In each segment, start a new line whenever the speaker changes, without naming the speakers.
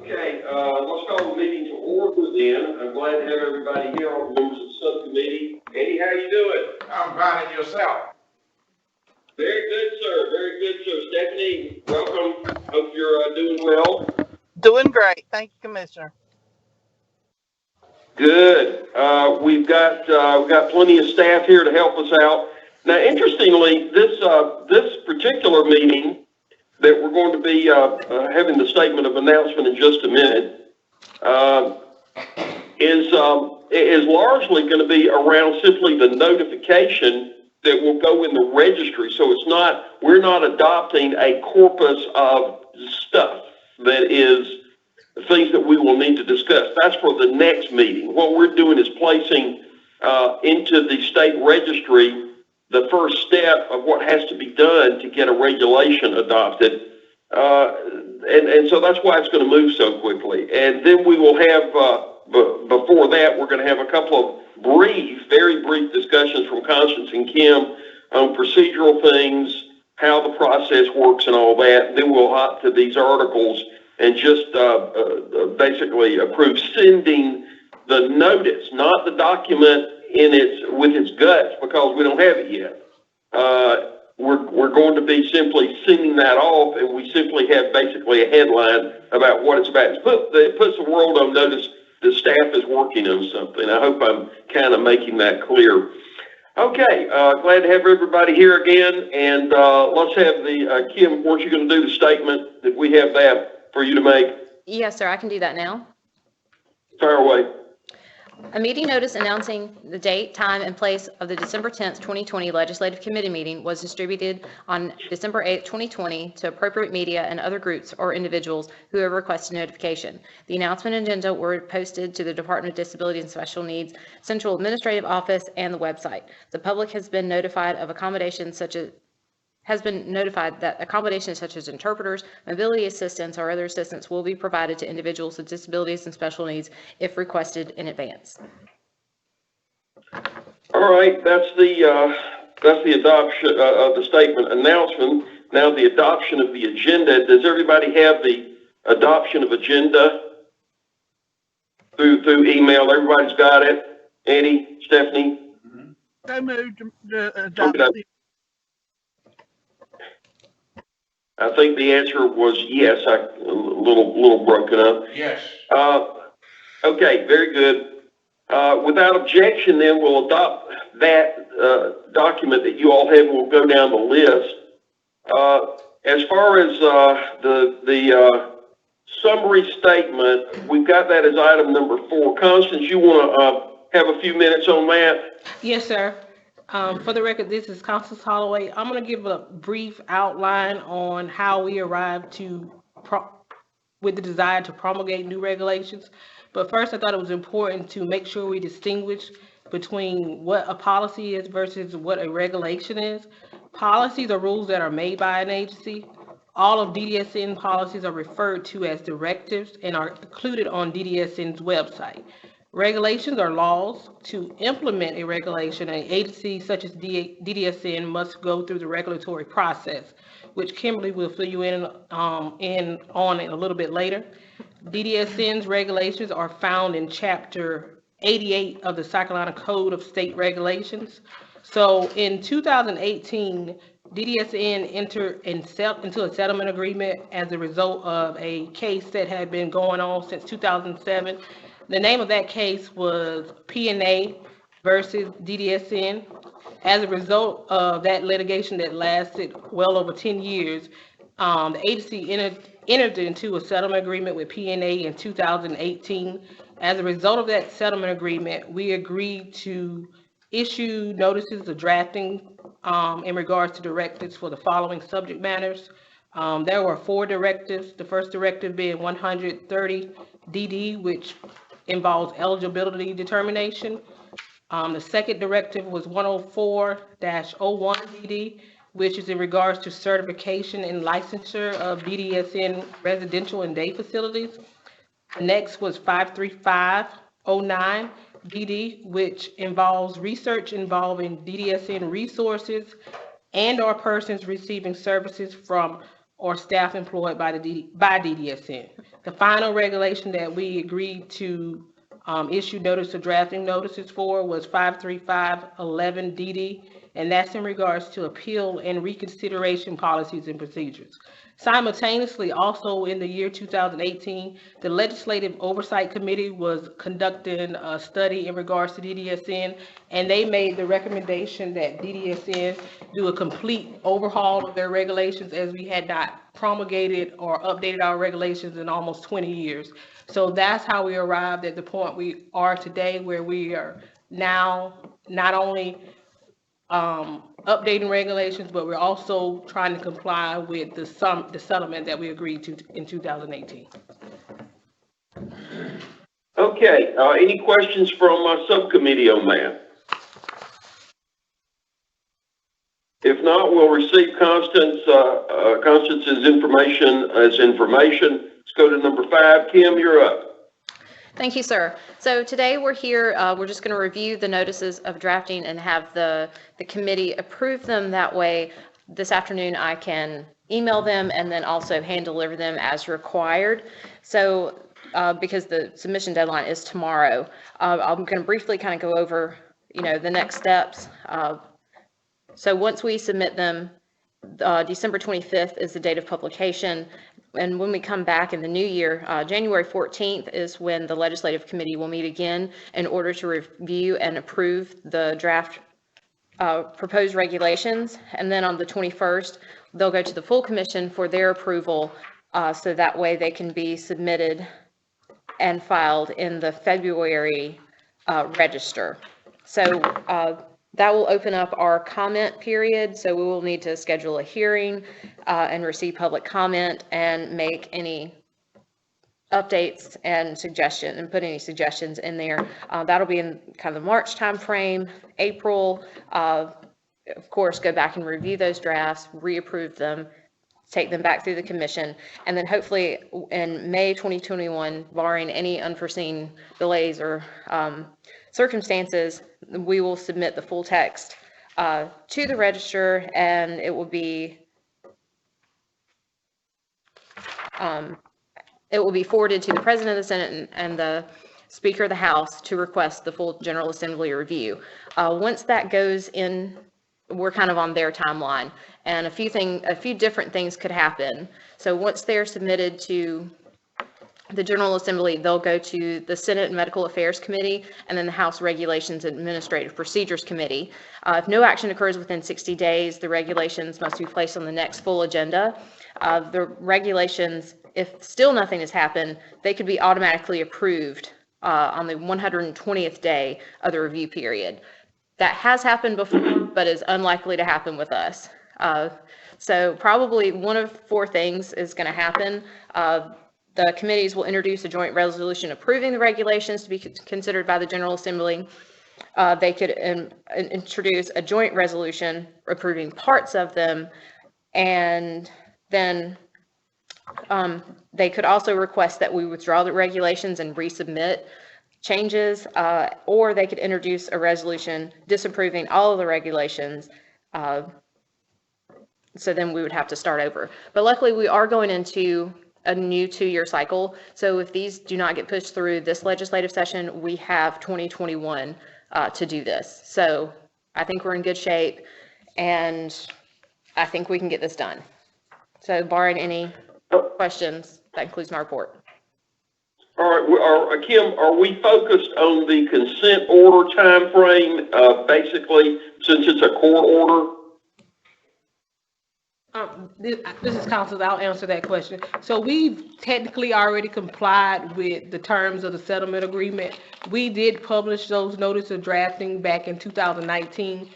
Okay, let's call the meeting to order then. I'm glad to have everybody here, all the members of the subcommittee. Eddie, how you doing?
I'm fine, and yourself?
Very good, sir. Very good, sir. Stephanie, welcome. Hope you're doing well.
Doing great. Thank you, Commissioner.
Good. We've got plenty of staff here to help us out. Now, interestingly, this particular meeting that we're going to be having the statement of announcement in just a minute is largely going to be around simply the notification that will go in the registry. So we're not adopting a corpus of stuff that is things that we will need to discuss. That's for the next meeting. What we're doing is placing into the state registry the first step of what has to be done to get a regulation adopted. And so that's why it's going to move so quickly. And then we will have, before that, we're going to have a couple of very brief discussions from Constance and Kim on procedural things, how the process works and all that. And then we'll hop to these articles and just basically approve sending the notice, not the document with its guts, because we don't have it yet. We're going to be simply sending that off, and we simply have basically a headline about what it's about. It puts the world on notice the staff is working on something. I hope I'm kind of making that clear. Okay, glad to have everybody here again, and let's have Kim, weren't you going to do the statement? Did we have that for you to make?
Yes, sir. I can do that now.
Fire away.
A meeting notice announcing the date, time, and place of the December 10th, 2020 Legislative Committee meeting was distributed on December 8th, 2020 to appropriate media and other groups or individuals who have requested notification. The announcement and agenda were posted to the Department of Disability and Special Needs Central Administrative Office and the website. The public has been notified that accommodations such as interpreters, mobility assistance, or other assistance will be provided to individuals with disabilities and special needs if requested in advance.
All right, that's the adoption of the statement announcement. Now the adoption of the agenda. Does everybody have the adoption of agenda through email? Everybody's got it. Eddie, Stephanie.
So moved to adopt.
Okay. I think the answer was yes. A little broken up.
Yes.
Okay, very good. Without objection, then we'll adopt that document that you all have. We'll go down the list. As far as the summary statement, we've got that as item number 4. Constance, you want to have a few minutes on that?
Yes, sir. For the record, this is Constance Holloway. I'm going to give a brief outline on how we arrived with the desire to promulgate new regulations. But first, I thought it was important to make sure we distinguish between what a policy is versus what a regulation is. Policies are rules that are made by an agency. All of DDSN policies are referred to as directives and are included on DDSN's website. Regulations are laws. To implement a regulation, an agency such as DDSN must go through the regulatory process, which Kimberly will fill you in on a little bit later. DDSN's regulations are found in Chapter 88 of the South Carolina Code of State Regulations. So in 2018, DDSN entered into a settlement agreement as a result of a case that had been going on since 2007. The name of that case was P&A versus DDSN. As a result of that litigation that lasted well over 10 years, the agency entered into a settlement agreement with P&A in 2018. As a result of that settlement agreement, we agreed to issue notices of drafting in regards to directives for the following subject matters. There were 4 directives. The first directive being 130 DD, which involves eligibility determination. The second directive was 104-01 DD, which is in regards to certification and licensure of DDSN residential and day facilities. The next was 53509 DD, which involves research involving DDSN resources and or persons receiving services from or staff employed by DDSN. The final regulation that we agreed to issue notice of drafting notices for was 53511 DD, and that's in regards to appeal and reconsideration policies and procedures. Simultaneously, also in the year 2018, the Legislative Oversight Committee was conducting a study in regards to DDSN, and they made the recommendation that DDSN do a complete overhaul of their regulations, as we had not promulgated or updated our regulations in almost 20 years. So that's how we arrived at the point we are today, where we are now not only updating regulations, but we're also trying to comply with the settlement that we agreed to in 2018.
Okay, any questions from my subcommittee on that? If not, we'll receive Constance's information as information. Let's go to number 5. Kim, you're up.
Thank you, sir. So today we're here, we're just going to review the notices of drafting and have the committee approve them. That way, this afternoon I can email them and then also hand deliver them as required. So because the submission deadline is tomorrow, I'm going to briefly kind of go over, the next steps. So once we submit them, December 25th is the date of publication. And when we come back in the new year, January 14th is when the Legislative Committee will meet again in order to review and approve the draft proposed regulations. And then on the 21st, they'll go to the full commission for their approval, so that way they can be submitted and filed in the February register. So that will open up our comment period. So we will need to schedule a hearing and receive public comment and make any updates and suggestions and put any suggestions in there. That'll be in kind of the March timeframe. April, of course, go back and review those drafts, reapprove them, take them back through the commission, and then hopefully in May 2021, barring any unforeseen delays or circumstances, we will submit the full text to the register, and it will be forwarded to the President of the Senate and the Speaker of the House to request the full General Assembly review. Once that goes in, we're kind of on their timeline, and a few different things could happen. So once they're submitted to the General Assembly, they'll go to the Senate Medical Affairs Committee and then the House Regulations and Administrative Procedures Committee. If no action occurs within 60 days, the regulations must be placed on the next full agenda. The regulations, if still nothing has happened, they could be automatically approved on the 120th day of the review period. That has happened before, but is unlikely to happen with us. So probably one of 4 things is going to happen. The committees will introduce a joint resolution approving the regulations to be considered by the General Assembly. They could introduce a joint resolution approving parts of them, and then they could also request that we withdraw the regulations and resubmit changes, or they could introduce a resolution disapproving all of the regulations. So then we would have to start over. But luckily, we are going into a new 2-year cycle. So if these do not get pushed through this legislative session, we have 2021 to do this. So I think we're in good shape, and I think we can get this done. So barring any questions, that concludes my report.
All right, Kim, are we focused on the consent order time frame, basically, since it's a court order?
This is Constance. I'll answer that question. So we've technically already complied with the terms of the settlement agreement. We did publish those notices of drafting back in 2019.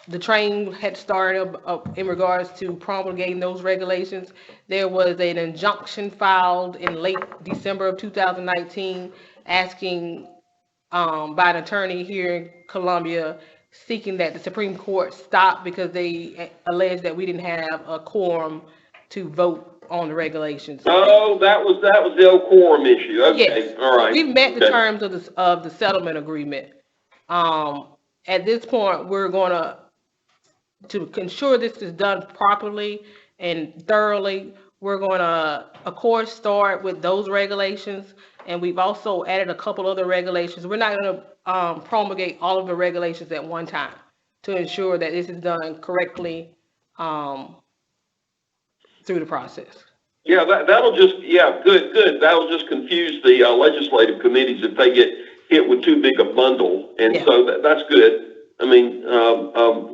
The train had started in regards to promulgating those regulations. There was an injunction filed in late December of 2019 asking by an attorney here in Columbia, seeking that the Supreme Court stop because they alleged that we didn't have a quorum to vote on the regulations.
Oh, that was the old quorum issue. Okay,
yes.
All right.
We've met the terms of the settlement agreement. At this point, we're going to ensure this is done properly and thoroughly. we're going to, of course, start with those regulations, and we've also added a couple other regulations. We're not going to promulgate all of the regulations at one time to ensure that this is done correctly through the process.
Yeah, that'll just, good. That'll just confuse the legislative committees if they get hit with too big a bundle. And so that's good. I mean,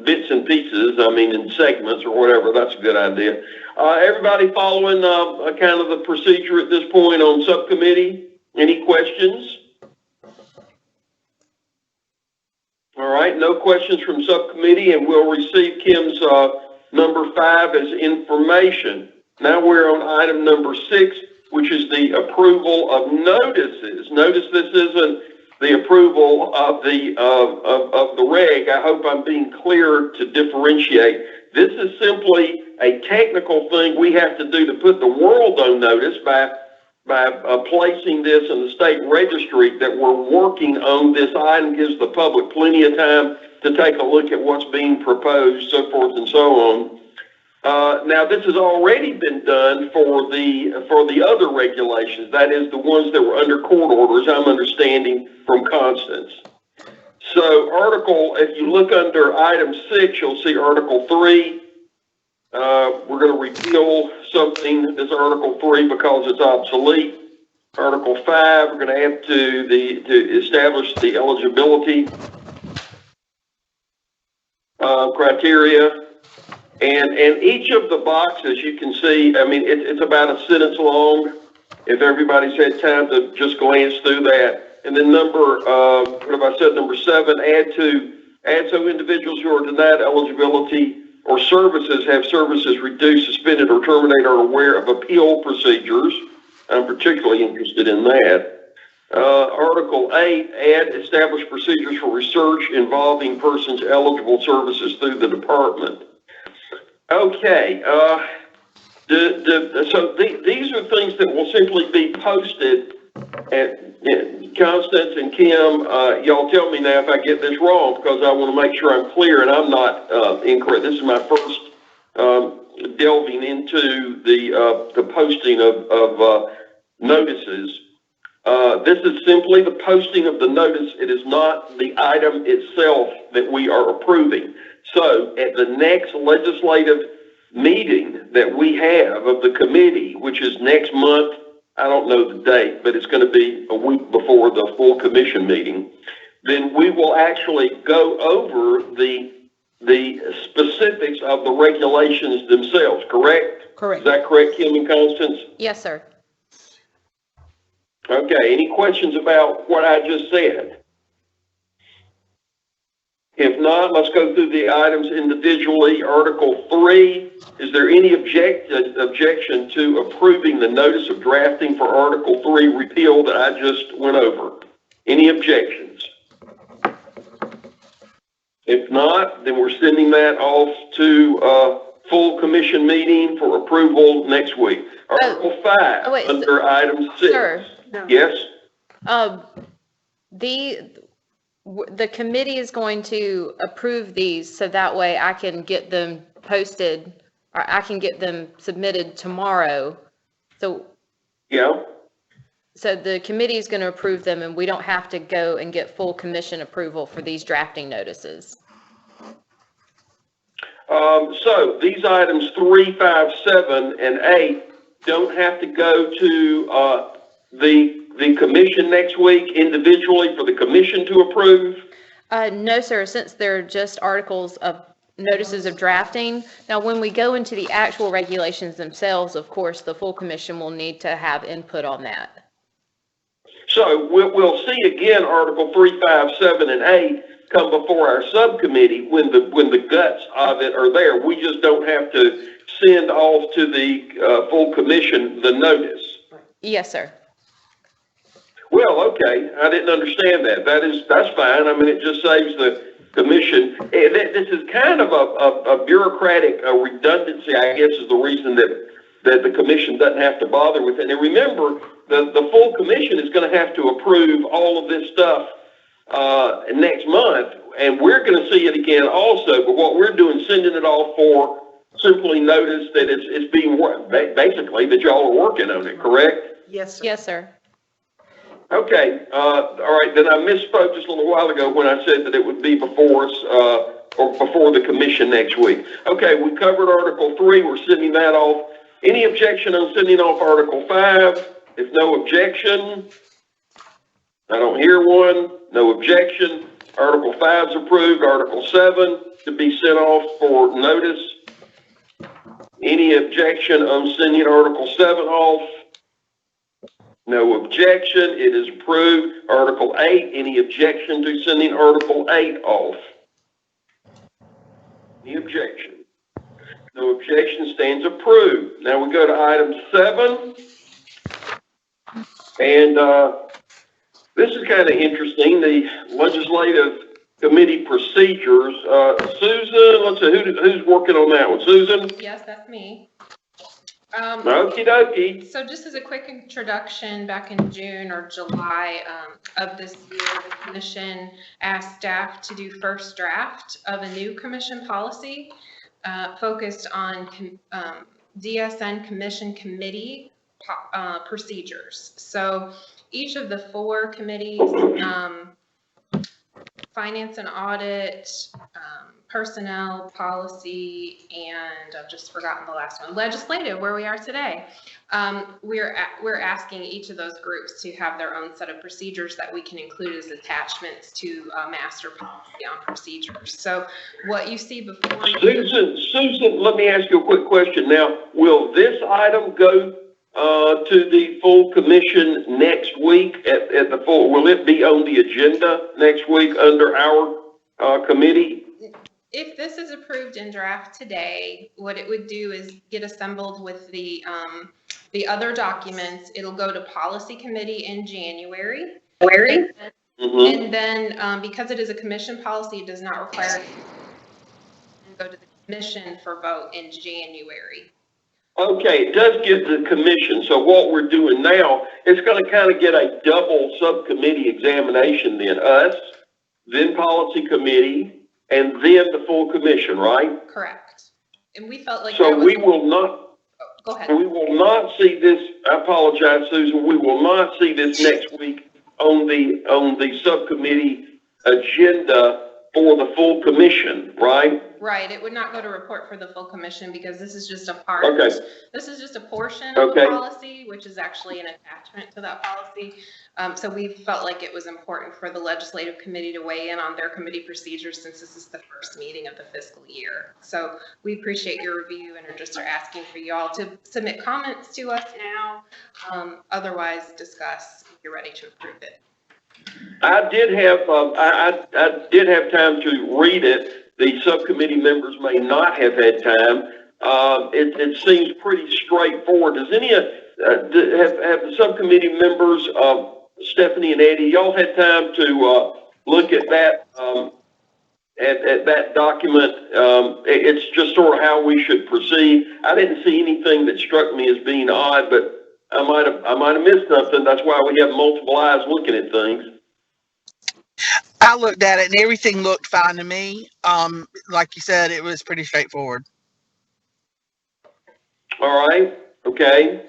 bits and pieces, in segments or whatever, that's a good idea. Everybody following kind of the procedure at this point on subcommittee? Any questions? All right, no questions from subcommittee, and we'll receive Kim's number 5 as information. Now we're on item number 6, which is the approval of notices. Notice this isn't the approval of the reg. I hope I'm being clear to differentiate. This is simply a technical thing we have to do to put the world on notice by placing this in the state registry that we're working on this item. Gives the public plenty of time to take a look at what's being proposed, so forth and so on. Now, this has already been done for the other regulations. That is, the ones that were under court orders, I'm understanding from Constance. So, if you look under item 6, you'll see Article 3. We're going to repeal something, this Article 3, because it's obsolete. Article 5, we're going to add to establish the eligibility criteria. And each of the boxes, you can see, it's about a sentence long, if everybody's had time to just glance through that. And then number 7, add so individuals who are denied eligibility or services have services reduced, suspended, or terminated are aware of appeal procedures. I'm particularly interested in that. Article 8, establish procedures for research involving persons eligible services through the department. Okay, so these are things that will simply be posted. Constance and Kim, y'all tell me now if I get this wrong, because I want to make sure I'm clear and I'm not incorrect. This is my first delving into the posting of notices. This is simply the posting of the notice. It is not the item itself that we are approving. So at the next legislative meeting that we have of the committee, which is next month, I don't know the date, but it's going to be a week before the full commission meeting, then we will actually go over the specifics of the regulations themselves, correct?
Correct.
Is that correct, Kim and Constance?
Yes, sir.
Okay, any questions about what I just said? If not, let's go through the items individually. Article 3, is there any objection to approving the notice of drafting for Article 3 repeal that I just went over? Any objections? If not, then we're sending that off to full commission meeting for approval next week. Article 5, under item 6.
Sir.
Yes?
The committee is going to approve these so that way I can get them posted, or I can get them submitted tomorrow. So the committee is going to approve them, and we don't have to go and get full commission approval for these drafting notices.
So these items 3, 5, 7, and 8 don't have to go to the commission next week individually for the commission to approve?
No, sir, since they're just articles of notices of drafting. Now, when we go into the actual regulations themselves, of course, the full commission will need to have input on that.
So we'll see again Article 3, 5, 7, and 8 come before our subcommittee when the guts of it are there. We just don't have to send off to the full commission the notice.
Yes, sir.
Well, okay, I didn't understand that. That's fine. It just saves the commission. This is kind of a bureaucratic redundancy, I guess, is the reason that the commission doesn't have to bother with it. And remember, the full commission is going to have to approve all of this stuff next month, and we're going to see it again also. But what we're doing, sending it off for simply notice that it's being, basically that y'all are working on it, correct?
Yes, sir.
Yes, sir.
Okay, all right, then I misspoke just a little while ago when I said that it would be before us, or before the commission next week. Okay, we covered Article 3, we're sending that off. Any objection on sending off Article 5? If no objection, I don't hear one, no objection. Article 5 is approved. Article 7 to be sent off for notice. Any objection on sending Article 7 off? No objection, it is approved. Article 8, any objection to sending Article 8 off? Any objection? No objection, stands approved. Now we go to item 7. And this is kind of interesting, the legislative committee procedures. Susan, let's see, who's working on that one? Susan?
Yes, that's me.
Okie dokie.
So just as a quick introduction, back in June or July of this year, the commission asked staff to do first draft of a new commission policy focused on DSN commission committee procedures. So each of the 4 committees, finance and audit, personnel, policy, and I've just forgotten the last one, legislative, where we are today. We're asking each of those groups to have their own set of procedures that we can include as attachments to a master policy on procedures. So what you see before you.
Susan, let me ask you a quick question. Now, will this item go to the full commission next week at the full, will it be on the agenda next week under our committee?
If this is approved in draft today, what it would do is get assembled with the other documents. It'll go to policy committee in January. And then because it is a commission policy, it does not require to go to the commission for vote in January.
Okay, it does get to the commission. So what we're doing now, it's going to kind of get a double subcommittee examination then. Us, then policy committee, and then the full commission, right?
Correct. And we felt like
so we will not.
Go ahead.
We will not see this. I apologize, Susan. We will not see this next week on the subcommittee agenda for the full commission, right?
Right. It would not go to report for the full commission because this is just a part.
Okay.
This is just a portion of the policy, which is actually an attachment to that policy. So we felt like it was important for the legislative committee to weigh in on their committee procedures since this is the first meeting of the fiscal year. So we appreciate your review and are asking for you all to submit comments to us now. Otherwise, discuss if you're ready to approve it.
I did have did have time to read it. The subcommittee members may not have had time. It seems pretty straightforward. Does any have the subcommittee members, Stephanie and Eddie, y'all had time to look at that at that document? It's just sort of how we should proceed. I didn't see anything that struck me as being odd, but I might have missed something. That's why we have multiple eyes looking at things.
I looked at it and everything looked fine to me. Like you said, it was pretty straightforward.
All right. Okay.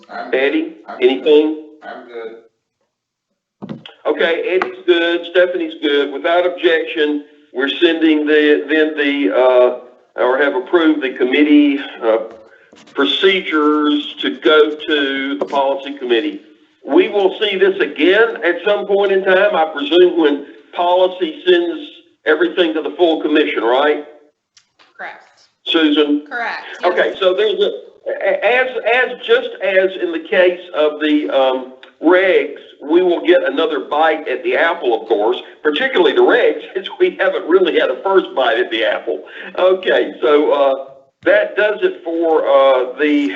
Eddie, anything?
I'm good.
Okay, Eddie's good. Stephanie's good. Without objection, we're sending or have approved the committee procedures to go to the policy committee. We will see this again at some point in time, I presume, when policy sends everything to the full commission, right?
Correct.
Susan?
Correct. Yes.
Okay, so there's just as in the case of the regs, we will get another bite at the apple, of course, particularly the regs, since we haven't really had a first bite at the apple. Okay, so that does it for the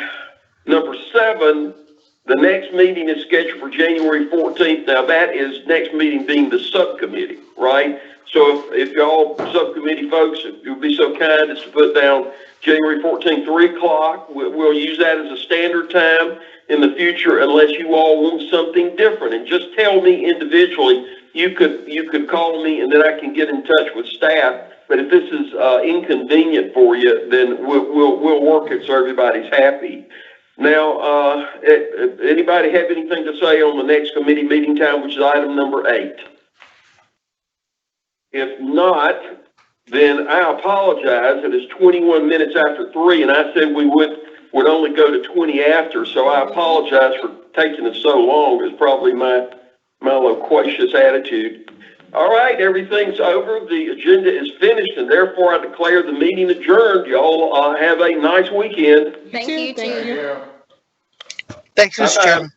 number 7. The next meeting is scheduled for January 14th. Now, that is next meeting being the subcommittee, right? So if y'all subcommittee folks, if you'll be so kind as to put down January 14th, 3 o'clock, we'll use that as a standard time in the future unless you all want something different. And just tell me individually you could call me and then I can get in touch with staff. But if this is inconvenient for you, then we'll work it so everybody's happy. Now, anybody have anything to say on the next committee meeting time, which is item number 8? If not, then I apologize. It is 21 minutes after 3, and I said we would only go to 20 after, so I apologize for taking it so long. It's probably my loquacious attitude. All right, everything's over. The agenda is finished, and therefore I declare the meeting adjourned. Y'all have a nice weekend.
Thank you, too.
Thanks, Mr. Chairman.